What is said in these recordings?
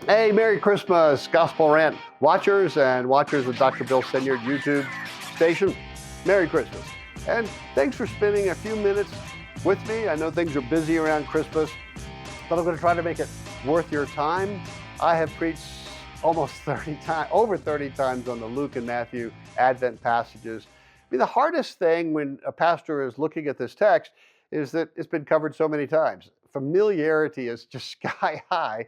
Hey, Merry Christmas, Gospel Rant watchers and watchers of DrBillSenyard YouTube station. Merry Christmas. And thanks for spending a few minutes with me. I know things are busy around Christmas, but I'm going to try to make it worth your time. I have preached almost 30 times, over 30 times on the Luke and Matthew Advent passages. I mean, the hardest thing when a pastor is looking at this text is that it's been covered so many times. Familiarity is just sky high,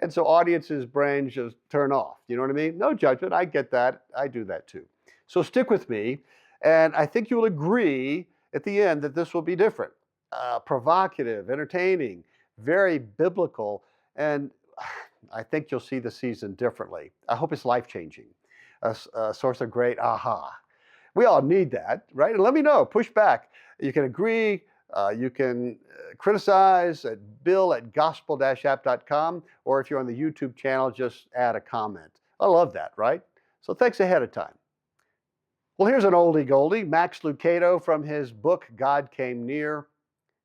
and so audiences' brains just turn off. You know what I mean? No judgment. I get that. I do that too. So stick with me, and I think you'll agree at the end that this will be different. Provocative, entertaining, very biblical, and I think you'll see the season differently. I hope it's life-changing, a source of great aha. We all need that, right? And let me know, push back. You can agree, you can criticize at bill@gospel-app.com, or if you're on the YouTube channel, just add a comment. I love that, right? So thanks ahead of time. Well, here's an oldie goldie, Max Lucado from his book, God Came Near.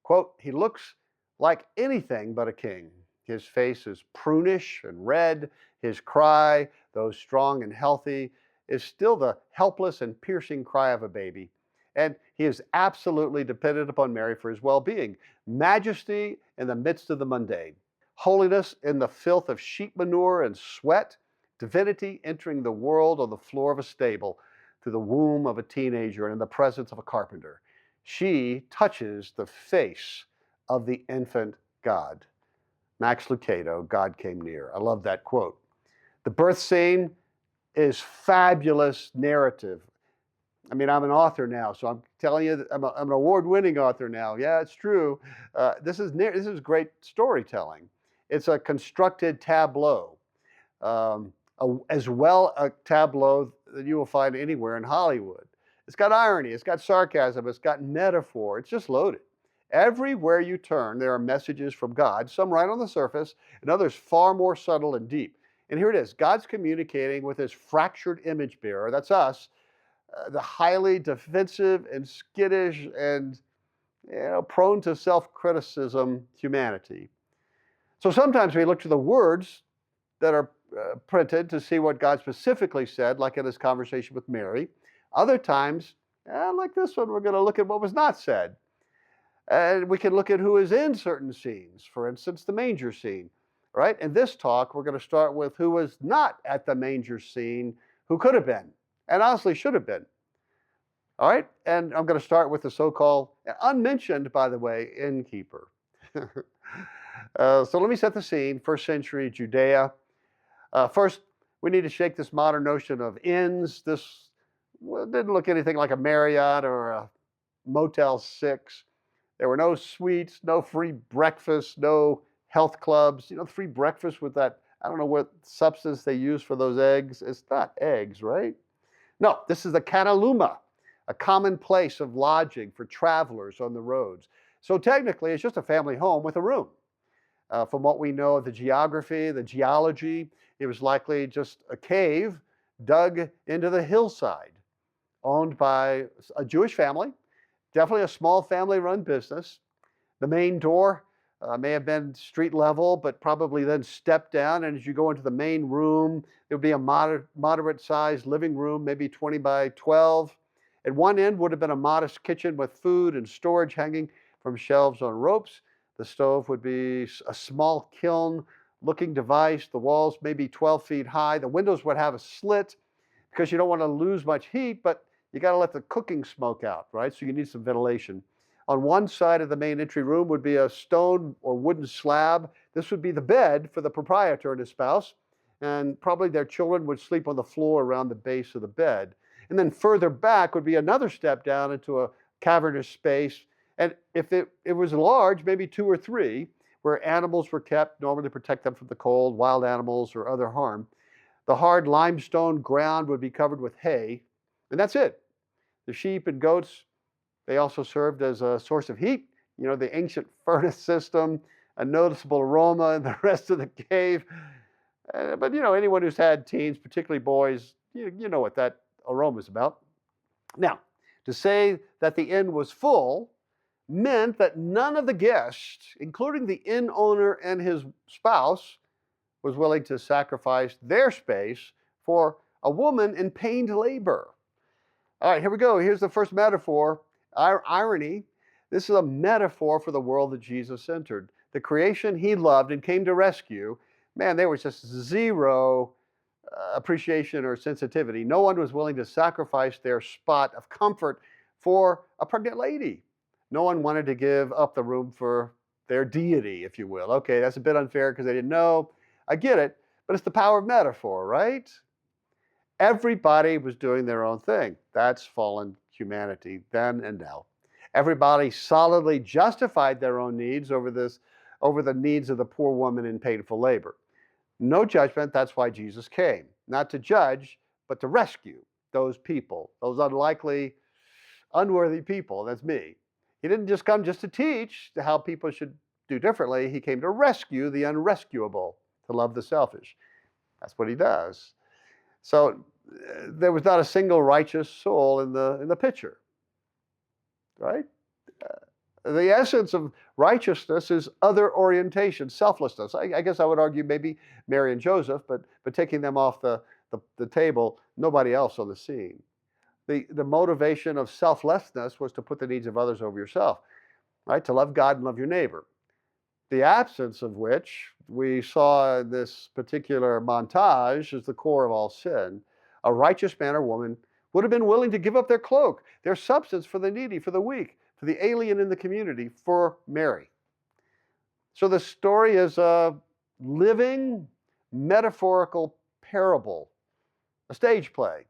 Quote, "He looks like anything but a king. His face is prunish and red. His cry, though strong and healthy, is still the helpless and piercing cry of a baby. And he is absolutely dependent upon Mary for his well-being. Majesty in the midst of the mundane. Holiness in the filth of sheep manure and sweat. Divinity entering the world on the floor of a stable, through the womb of a teenager and in the presence of a carpenter. She touches the face of the infant God." Max Lucado, God Came Near. I love that quote. The birth scene is fabulous narrative. I mean, I'm an author now, so I'm telling you, I'm an award-winning author now. Yeah, it's true. This is great storytelling. It's a constructed tableau, as well a tableau that you will find anywhere in Hollywood. It's got irony, it's got sarcasm, it's got metaphor. It's just loaded. Everywhere you turn, there are messages from God, some right on the surface, and others far more subtle and deep. And here it is. God's communicating with his fractured image bearer, that's us, the highly defensive and skittish and prone to self-criticism humanity. So sometimes we look to the words that are printed to see what God specifically said, like in his conversation with Mary. Other times, like this one, we're going to look at what was not said. And we can look at who is in certain scenes, for instance, the manger scene. Right? In this talk, we're going to start with who was not at the manger scene, who could have been, and honestly should have been. All right? And I'm going to start with the so-called, unmentioned, by the way, innkeeper. So let me set the scene, first century Judea. First, we need to shake this modern notion of inns. This didn't look anything like a Marriott or a Motel 6. There were no suites, no free breakfast, no health clubs, free breakfast with that, I don't know what substance they use for those eggs. It's not eggs, right? No, this is the cataluma, a common place of lodging for travelers on the roads. So technically, it's just a family home with a room. From what we know of the geography, the geology, it was likely just a cave dug into the hillside, owned by a Jewish family, definitely a small family-run business. The main door may have been street level, but probably then stepped down. And as you go into the main room, there would be a moderate-sized living room, maybe 20 by 12. At one end would have been a modest kitchen with food and storage hanging from shelves on ropes. The stove would be a small kiln-looking device. The walls may be 12 feet high. The windows would have a slit because you don't want to lose much heat, but you got to let the cooking smoke out, right? So you need some ventilation. On one side of the main entry room would be a stone or wooden slab. This would be the bed for the proprietor and his spouse, and probably their children would sleep on the floor around the base of the bed. And then further back would be another step down into a cavernous space, and if it was large, maybe 2 or 3, where animals were kept, normally to protect them from the cold, wild animals, or other harm. The hard limestone ground would be covered with hay, and that's it. The sheep and goats, they also served as a source of heat. The ancient furnace system, a noticeable aroma in the rest of the cave. But anyone who's had teens, particularly boys, you know what that aroma is about. Now, to say that the inn was full meant that none of the guests, including the inn owner and his spouse, was willing to sacrifice their space for a woman in pained labor. All right, here we go. Here's the first metaphor. Irony. This is a metaphor for the world that Jesus entered. The creation he loved and came to rescue, man, there was just zero appreciation or sensitivity. No one was willing to sacrifice their spot of comfort for a pregnant lady. No one wanted to give up the room for their deity, if you will. Okay, that's a bit unfair because they didn't know. I get it, but it's the power of metaphor, right? Everybody was doing their own thing. That's fallen humanity then and now. Everybody solidly justified their own needs over the needs of the poor woman in painful labor. No judgment, that's why Jesus came. Not to judge, but to rescue those people, those unlikely, unworthy people. That's me. He didn't just come just to teach how people should do differently. He came to rescue the unrescuable, to love the selfish. That's what he does. So there was not a single righteous soul in the picture, right? The essence of righteousness is other orientation, selflessness. I guess I would argue maybe Mary and Joseph, but taking them off the table, nobody else on the scene. The motivation of selflessness was to put the needs of others over yourself, right? To love God and love your neighbor. The absence of which we saw in this particular montage is the core of all sin. A righteous man or woman would have been willing to give up their cloak, their substance for the needy, for the weak, for the alien in the community, for Mary. So the story is a living, metaphorical parable, a stage play,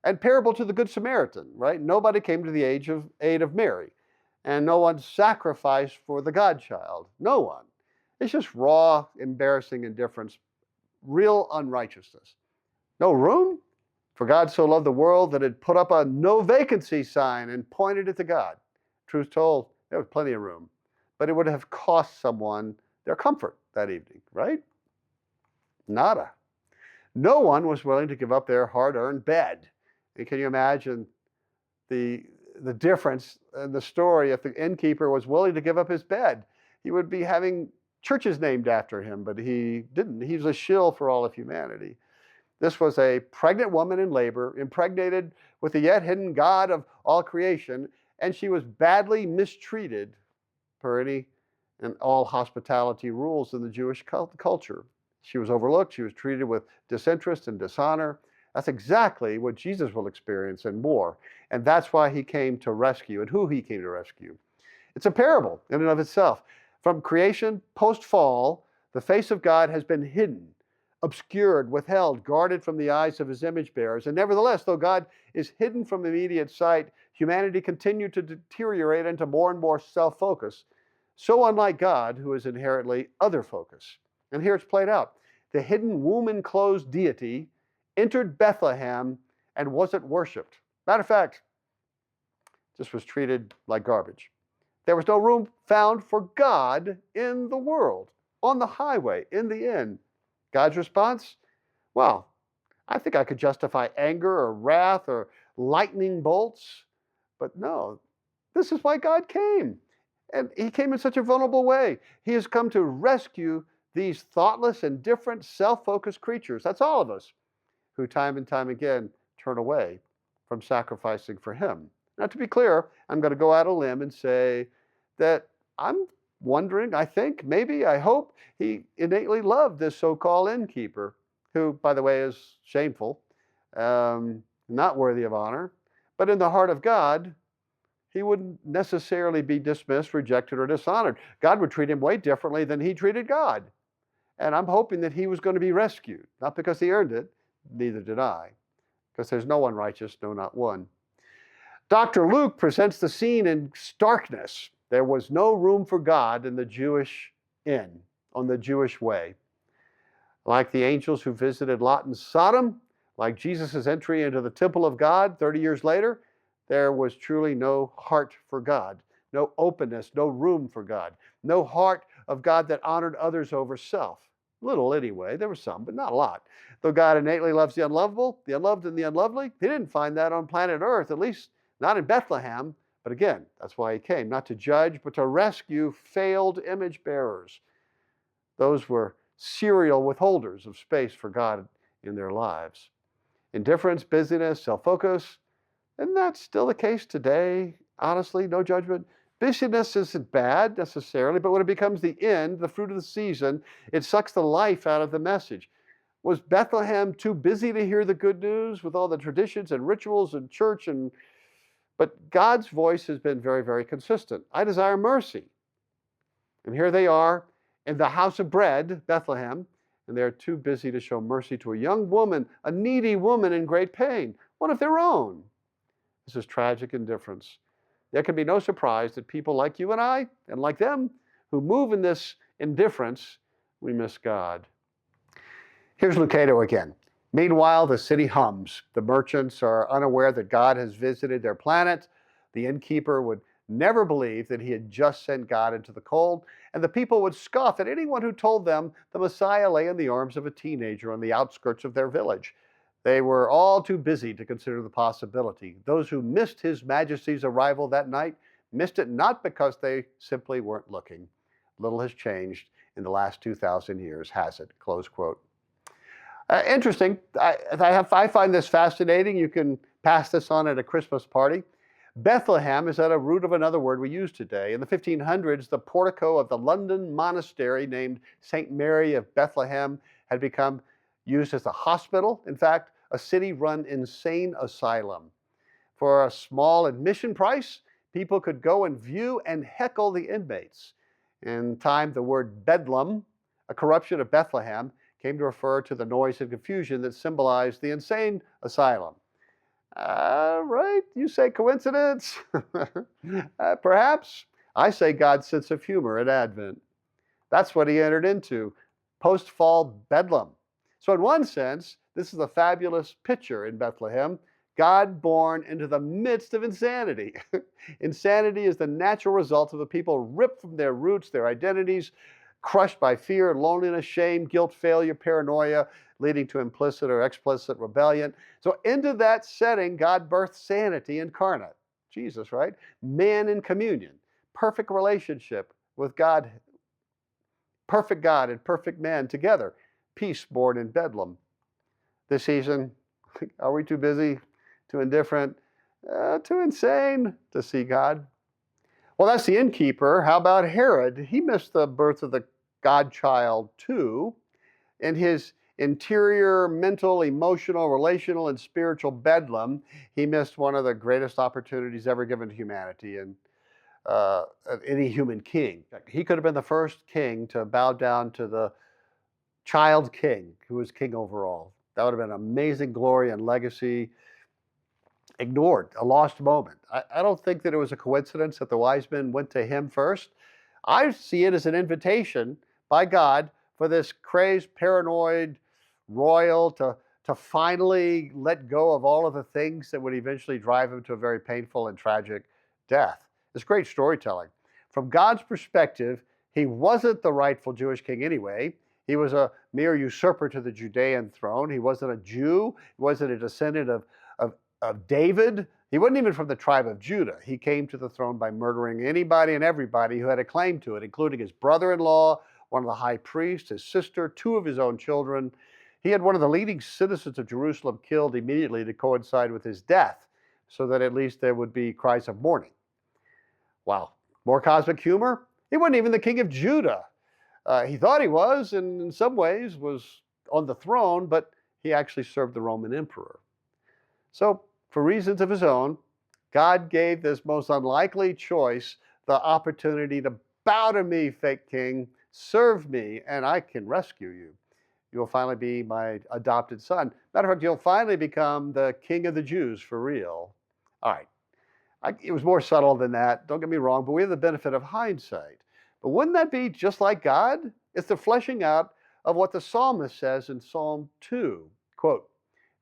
and parable to the Good Samaritan, right? Nobody came to the aid of Mary, and no one sacrificed for the Godchild. No one. It's just raw, embarrassing indifference, real unrighteousness. No room? For God so loved the world that it put up a no vacancy sign and pointed it to God. Truth told, there was plenty of room, but it would have cost someone their comfort that evening, right? Nada. No one was willing to give up their hard-earned bed. And can you imagine the difference in the story if the innkeeper was willing to give up his bed? He would be having churches named after him, but he didn't. He was a shill for all of humanity. This was a pregnant woman in labor, impregnated with the yet hidden God of all creation, and she was badly mistreated per any and all hospitality rules in the Jewish culture. She was overlooked. She was treated with disinterest and dishonor. That's exactly what Jesus will experience and more. And that's why he came to rescue and who he came to rescue. It's a parable in and of itself. From creation post-fall, the face of God has been hidden, obscured, withheld, guarded from the eyes of his image bearers. And nevertheless, though God is hidden from immediate sight, humanity continued to deteriorate into more and more self-focus, so unlike God, who is inherently other-focused. And here it's played out. The hidden womb-enclosed deity entered Bethlehem and wasn't worshipped. Matter of fact, just was treated like garbage. There was no room found for God in the world, on the highway, in the inn. God's response? Well, I think I could justify anger or wrath or lightning bolts, but no, this is why God came. And he came in such a vulnerable way. He has come to rescue these thoughtless, indifferent, self-focused creatures. That's all of us who time and time again turn away from sacrificing for him. Now, to be clear, I'm going to go out on a limb and say that I'm wondering, I think, maybe, I hope, he innately loved this so-called innkeeper, who, by the way, is shameful, not worthy of honor. But in the heart of God, he wouldn't necessarily be dismissed, rejected, or dishonored. God would treat him way differently than he treated God. And I'm hoping that he was going to be rescued, not because he earned it, neither did I, because there's no one righteous, no, not one. Dr. Luke presents the scene in starkness. There was no room for God in the Jewish inn, on the Jewish way. Like the angels who visited Lot and Sodom, like Jesus' entry into the temple of God 30 years later, there was truly no heart for God, no openness, no room for God, no heart of God that honored others over self. Little anyway, there was some, but not a lot. Though God innately loves the unlovable, the unloved, and the unlovely, he didn't find that on planet Earth, at least not in Bethlehem. But again, that's why he came, not to judge, but to rescue failed image bearers. Those were serial withholders of space for God in their lives. Indifference, busyness, self-focus, and that's still the case today. Honestly, no judgment. Busyness isn't bad necessarily, but when it becomes the end, the fruit of the season, it sucks the life out of the message. Was Bethlehem too busy to hear the good news with all the traditions and rituals and church? But God's voice has been very, very consistent. I desire mercy. And here they are in the house of bread, Bethlehem, and they're too busy to show mercy to a young woman, a needy woman in great pain, one of their own. This is tragic indifference. There can be no surprise that people like you and I, and like them, who move in this indifference, we miss God. Here's Lucado again. Meanwhile, the city hums. The merchants are unaware that God has visited their planet. The innkeeper would never believe that he had just sent God into the cold, and the people would scoff at anyone who told them the Messiah lay in the arms of a teenager on the outskirts of their village. They were all too busy to consider the possibility. Those who missed His Majesty's arrival that night missed it not because they simply weren't looking. Little has changed in the last 2,000 years, has it? Close quote. Interesting. I find this fascinating. You can pass this on at a Christmas party. Bethlehem is at a root of another word we use today. In the 1500s, the portico of the London monastery named St. Mary of Bethlehem had become used as a hospital. In fact, a city-run insane asylum. For a small admission price, people could go and view and heckle the inmates. In time, the word Bedlam, a corruption of Bethlehem, came to refer to the noise and confusion that symbolized the insane asylum. Right? You say coincidence? Perhaps. I say God's sense of humor at Advent. That's what He entered into, post-fall Bedlam. So in one sense, this is a fabulous picture in Bethlehem, God born into the midst of insanity. Insanity is the natural result of the people ripped from their roots, their identities, crushed by fear, loneliness, shame, guilt, failure, paranoia, leading to implicit or explicit rebellion. So into that setting, God birthed sanity incarnate. Jesus, right? Man in communion, perfect relationship with God, perfect God and perfect man together, peace born in Bedlam. This season, are we too busy, too indifferent, too insane to see God? Well, that's the innkeeper. How about Herod? He missed the birth of the God-child too. In his interior, mental, emotional, relational, and spiritual bedlam, he missed one of the greatest opportunities ever given to humanity and any human king. He could have been the first king to bow down to the child king who was king over all. That would have been amazing glory and legacy. Ignored, a lost moment. I don't think that it was a coincidence that the wise men went to him first. I see it as an invitation by God for this crazed, paranoid royal to finally let go of all of the things that would eventually drive him to a very painful and tragic death. It's great storytelling. From God's perspective, he wasn't the rightful Jewish king anyway. He was a mere usurper to the Judean throne. He wasn't a Jew. He wasn't a descendant of David. He wasn't even from the tribe of Judah. He came to the throne by murdering anybody and everybody who had a claim to it, including his brother-in-law, one of the high priests, his sister, two of his own children. He had one of the leading citizens of Jerusalem killed immediately to coincide with his death, so that at least there would be cries of mourning. Wow. More cosmic humor? He wasn't even the king of Judah. He thought he was, and in some ways was on the throne, but he actually served the Roman emperor. So, for reasons of his own, God gave this most unlikely choice the opportunity to bow to me, fake king, serve me, and I can rescue you. You will finally be my adopted son. Matter of fact, you'll finally become the king of the Jews for real. All right. It was more subtle than that, don't get me wrong, but we have the benefit of hindsight. But wouldn't that be just like God? It's the fleshing out of what the psalmist says in Psalm 2. Quote,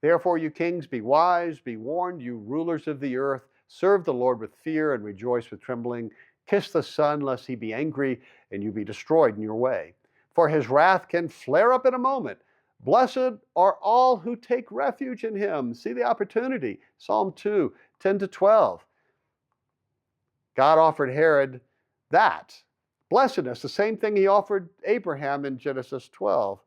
"Therefore, you kings, be wise, be warned, you rulers of the earth. Serve the Lord with fear and rejoice with trembling. Kiss the Son, lest he be angry and you be destroyed in your way. For his wrath can flare up in a moment. Blessed are all who take refuge in him." See the opportunity. Psalm 2, 10 to 12. God offered Herod that. blessedness, the same thing he offered Abraham in Genesis 12.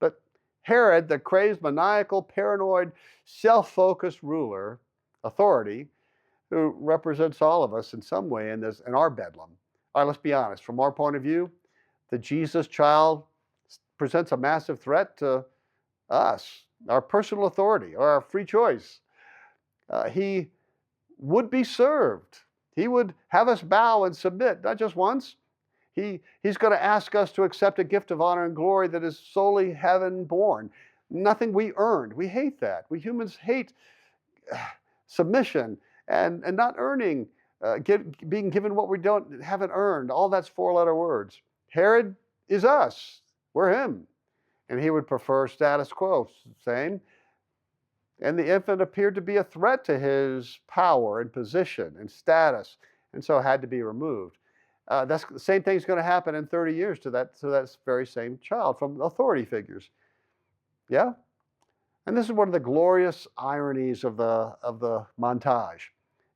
But Herod, the crazed, maniacal, paranoid, self-focused ruler, authority, who represents all of us in some way in our bedlam. All right, let's be honest. From our point of view, the Jesus child presents a massive threat to us, our personal authority, or our free choice. He would be served. He would have us bow and submit, not just once. He's going to ask us to accept a gift of honor and glory that is solely heaven-born. Nothing we earned. We hate that. We humans hate submission and not earning, being given what we haven't earned. All that's four-letter words. Herod is us. We're him. And he would prefer status quo, same. And the infant appeared to be a threat to his power and position and status, and so had to be removed. The same thing's going to happen in 30 years to that very same child from authority figures. Yeah? And this is one of the glorious ironies of the montage.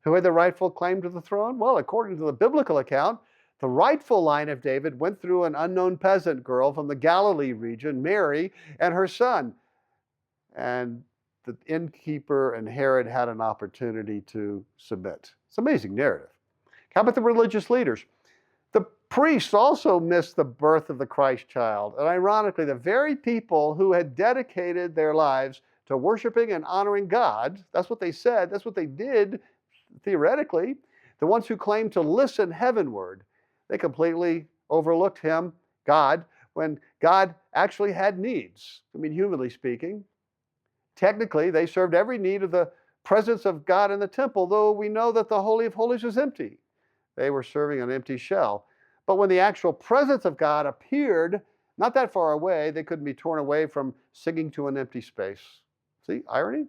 Who had the rightful claim to the throne? Well, according to the biblical account, the rightful line of David went through an unknown peasant girl from the Galilee region, Mary, and her son. And the innkeeper and Herod had an opportunity to submit. It's an amazing narrative. How about the religious leaders? The priests also missed the birth of the Christ child. And ironically, the very people who had dedicated their lives to worshiping and honoring God, that's what they said, that's what they did theoretically, the ones who claimed to listen heavenward, they completely overlooked him, God, when God actually had needs. I mean, humanly speaking. Technically, they served every need of the presence of God in the temple, though we know that the Holy of Holies was empty. They were serving an empty shell. But when the actual presence of God appeared, not that far away, they couldn't be torn away from singing to an empty space. See, irony?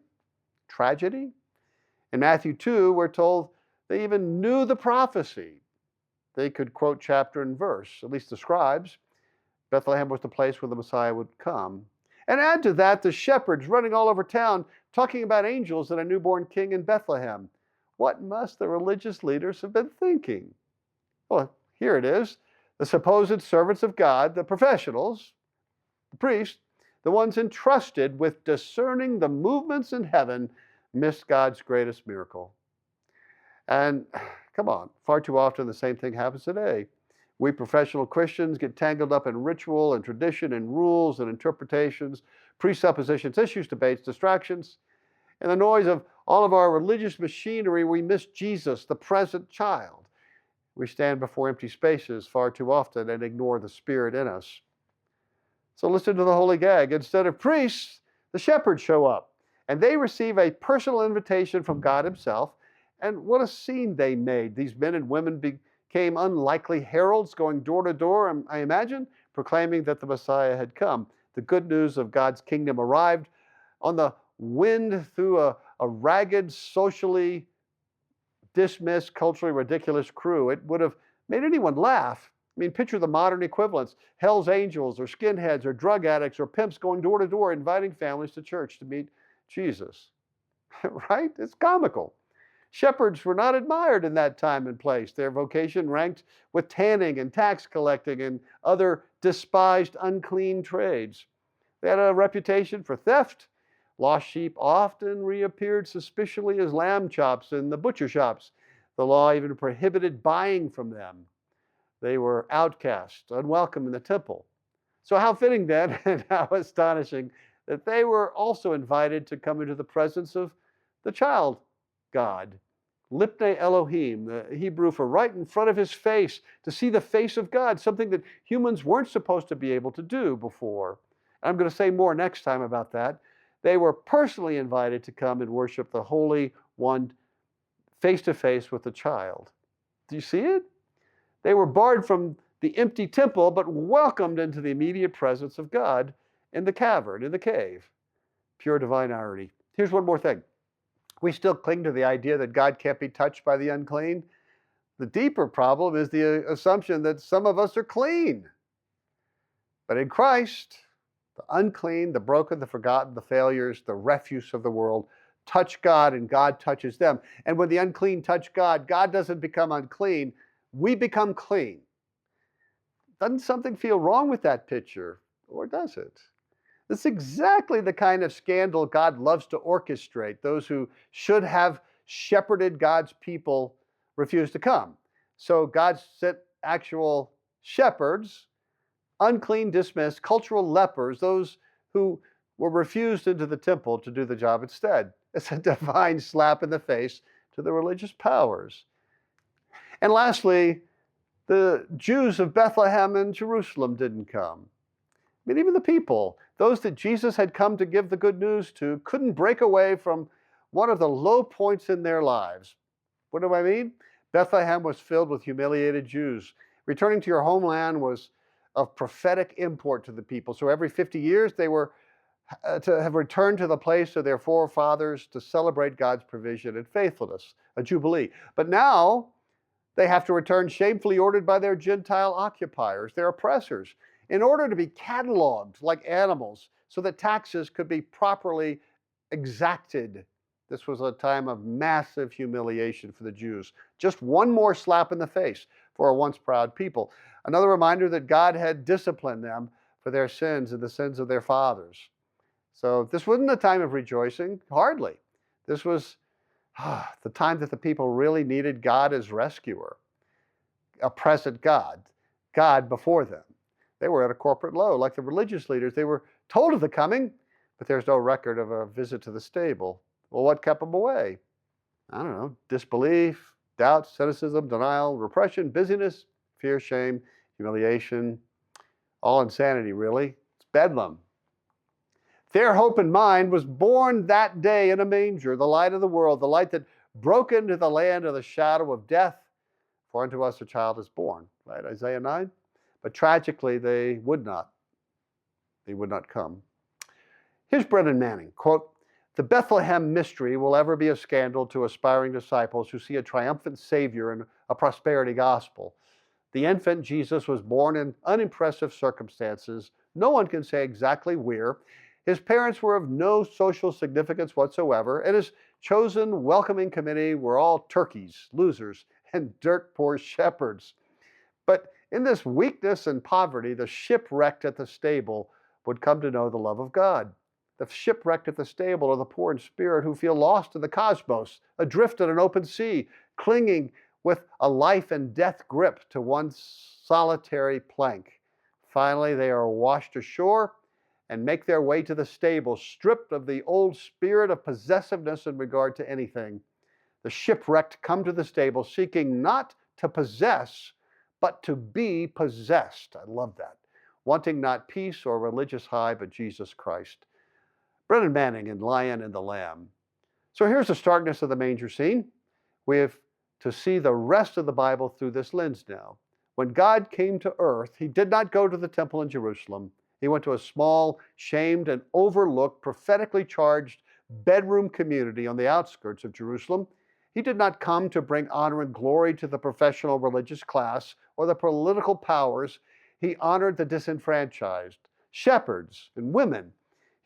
Tragedy? In Matthew 2, we're told they even knew the prophecy. They could quote chapter and verse, at least the scribes. Bethlehem was the place where the Messiah would come. And add to that the shepherds running all over town talking about angels and a newborn king in Bethlehem. What must the religious leaders have been thinking? Well, here it is. The supposed servants of God, the professionals, the priests, the ones entrusted with discerning the movements in heaven, missed God's greatest miracle. And come on, far too often the same thing happens today. We professional Christians get tangled up in ritual and tradition and rules and interpretations, presuppositions, issues, debates, distractions. In the noise of all of our religious machinery, we miss Jesus, the present child. We stand before empty spaces far too often and ignore the Spirit in us. So listen to the holy gag. Instead of priests, the shepherds show up, and they receive a personal invitation from God himself. And what a scene they made. These men and women became unlikely heralds going door to door, I imagine, proclaiming that the Messiah had come. The good news of God's kingdom arrived on the wind through a ragged, socially dismissed, culturally ridiculous crew. It would have made anyone laugh. I mean, picture the modern equivalents, Hell's Angels or skinheads or drug addicts or pimps going door to door inviting families to church to meet Jesus. Right? It's comical. Shepherds were not admired in that time and place. Their vocation ranked with tanning and tax collecting and other despised, unclean trades. They had a reputation for theft. Lost sheep often reappeared suspiciously as lamb chops in the butcher shops. The law even prohibited buying from them. They were outcast, unwelcome in the temple. So how fitting then, and how astonishing, that they were also invited to come into the presence of the child God. Lipnei Elohim, the Hebrew for right in front of his face, to see the face of God, something that humans weren't supposed to be able to do before. I'm going to say more next time about that. They were personally invited to come and worship the Holy One face to face with the child. Do you see it? They were barred from the empty temple, but welcomed into the immediate presence of God in the cavern, in the cave. Pure divine irony. Here's one more thing. We still cling to the idea that God can't be touched by the unclean. The deeper problem is the assumption that some of us are clean. But in Christ, the unclean, the broken, the forgotten, the failures, the refuse of the world touch God and God touches them. And when the unclean touch God, God doesn't become unclean. We become clean. Doesn't something feel wrong with that picture? Or does it? This is exactly the kind of scandal God loves to orchestrate. Those who should have shepherded God's people refuse to come. So God sent actual shepherds, unclean, dismissed, cultural lepers, those who were refused into the temple to do the job instead. It's a divine slap in the face to the religious powers. And lastly, the Jews of Bethlehem and Jerusalem didn't come. I mean, even the people, those that Jesus had come to give the good news to, couldn't break away from one of the low points in their lives. What do I mean? Bethlehem was filled with humiliated Jews. Returning to your homeland was of prophetic import to the people. So every 50 years, they were to have returned to the place of their forefathers to celebrate God's provision and faithfulness, a jubilee. But now, they have to return shamefully ordered by their Gentile occupiers, their oppressors, in order to be cataloged like animals so that taxes could be properly exacted. This was a time of massive humiliation for the Jews. Just one more slap in the face for a once proud people. Another reminder that God had disciplined them for their sins and the sins of their fathers. So this wasn't a time of rejoicing, hardly. This was the time that the people really needed God as rescuer, a present God, God before them. They were at a corporate low, like the religious leaders. They were told of the coming, but there's no record of a visit to the stable. Well, what kept them away? I don't know, disbelief, doubt, cynicism, denial, repression, busyness, fear, shame, humiliation, all insanity, really. It's bedlam. Their hope in mind was born that day in a manger, the light of the world, the light that broke into the land of the shadow of death. For unto us a child is born, right? Isaiah 9. But tragically, they would not come. Here's Brennan Manning, quote, "The Bethlehem mystery will ever be a scandal to aspiring disciples who see a triumphant Savior and a prosperity gospel. The infant Jesus was born in unimpressive circumstances. No one can say exactly where. His parents were of no social significance whatsoever, and his chosen welcoming committee were all turkeys, losers, and dirt-poor shepherds. But in this weakness and poverty, the shipwrecked at the stable would come to know the love of God. The shipwrecked at the stable are the poor in spirit who feel lost in the cosmos, adrift in an open sea, clinging with a life and death grip to one solitary plank. Finally, they are washed ashore and make their way to the stable, stripped of the old spirit of possessiveness in regard to anything. The shipwrecked come to the stable seeking not to possess, but to be possessed." I love that. Wanting not peace or religious high, but Jesus Christ. Brennan Manning in Lion and the Lamb. So here's the starkness of the manger scene. We have to see the rest of the Bible through this lens now. When God came to earth, he did not go to the temple in Jerusalem. He went to a small, shamed, and overlooked, prophetically charged bedroom community on the outskirts of Jerusalem. He did not come to bring honor and glory to the professional religious class or the political powers. He honored the disenfranchised, shepherds and women.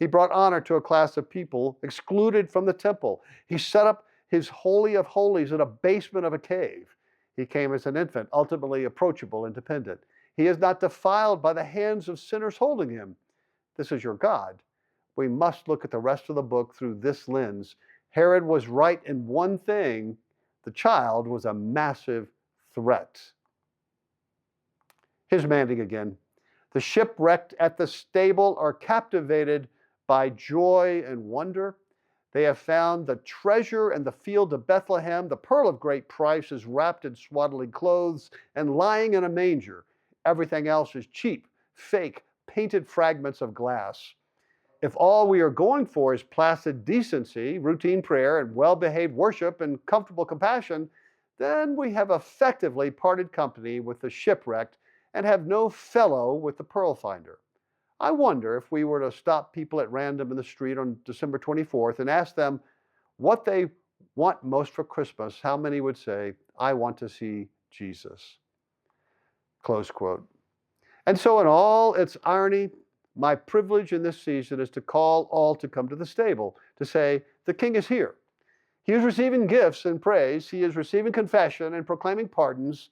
He brought honor to a class of people excluded from the temple. He set up his Holy of Holies in a basement of a cave. He came as an infant, ultimately approachable, independent. He is not defiled by the hands of sinners holding him. This is your God. We must look at the rest of the book through this lens. Herod was right in one thing. The child was a massive threat. Here's Manning again. The shipwrecked at the stable are captivated by joy and wonder. They have found the treasure in the field of Bethlehem. The pearl of great price is wrapped in swaddling clothes and lying in a manger. Everything else is cheap, fake, painted fragments of glass. If all we are going for is placid decency, routine prayer, and well-behaved worship and comfortable compassion, then we have effectively parted company with the shipwrecked and have no fellow with the pearl finder. I wonder if we were to stop people at random in the street on December 24th and ask them what they want most for Christmas, how many would say, "I want to see Jesus." Close quote. And so in all its irony, my privilege in this season is to call all to come to the stable, to say, the King is here. He is receiving gifts and praise. He is receiving confession and proclaiming pardons.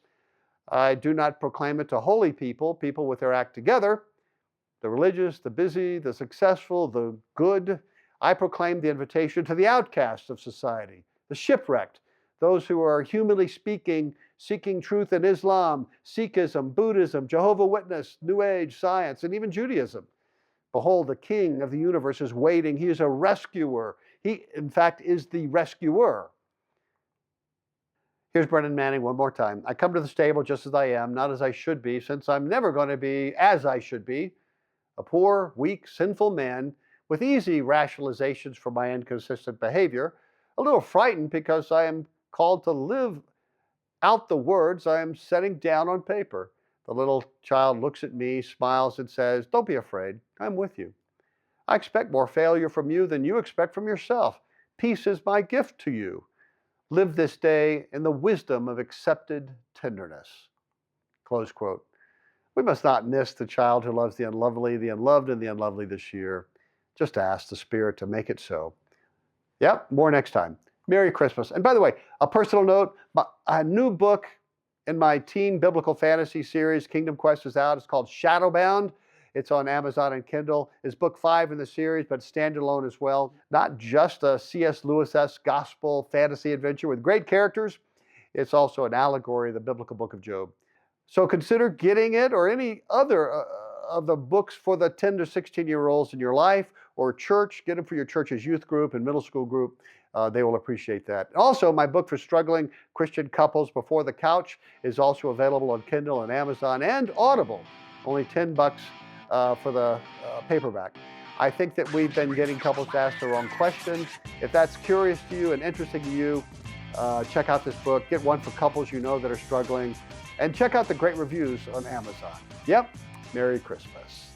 I do not proclaim it to holy people, people with their act together, the religious, the busy, the successful, the good. I proclaim the invitation to the outcasts of society, the shipwrecked, those who are, humanly speaking, seeking truth in Islam, Sikhism, Buddhism, Jehovah's Witness, New Age, science, and even Judaism. Behold, the King of the universe is waiting. He is a rescuer. He, in fact, is the rescuer. Here's Brennan Manning one more time. I come to the stable just as I am, not as I should be, since I'm never going to be as I should be, a poor, weak, sinful man with easy rationalizations for my inconsistent behavior, a little frightened because I am called to live out the words I am setting down on paper. The little child looks at me, smiles, and says, "Don't be afraid. I'm with you. I expect more failure from you than you expect from yourself. Peace is my gift to you. Live this day in the wisdom of accepted tenderness." Close quote. We must not miss the child who loves the unlovely, the unloved, and the unlovely this year. Just ask the Spirit to make it so. Yep, more next time. Merry Christmas. And by the way, a personal note, a new book in my teen biblical fantasy series, Kingdom Quest, is out. It's called Shadowbound. It's on Amazon and Kindle. It's book 5 in the series, but standalone as well. Not just a C.S. Lewis-esque gospel fantasy adventure with great characters. It's also an allegory of the biblical book of Job. So consider getting it, or any other of the books for the 10 to 16-year-olds in your life or church. Get them for your church's youth group and middle school group. They will appreciate that. Also, my book for struggling Christian couples, Before the Couch, is also available on Kindle and Amazon and Audible. Only $10 for the paperback. I think that we've been getting couples to ask the wrong questions. If that's curious to you and interesting to you, check out this book. Get one for couples you know that are struggling. And check out the great reviews on Amazon. Yep, Merry Christmas.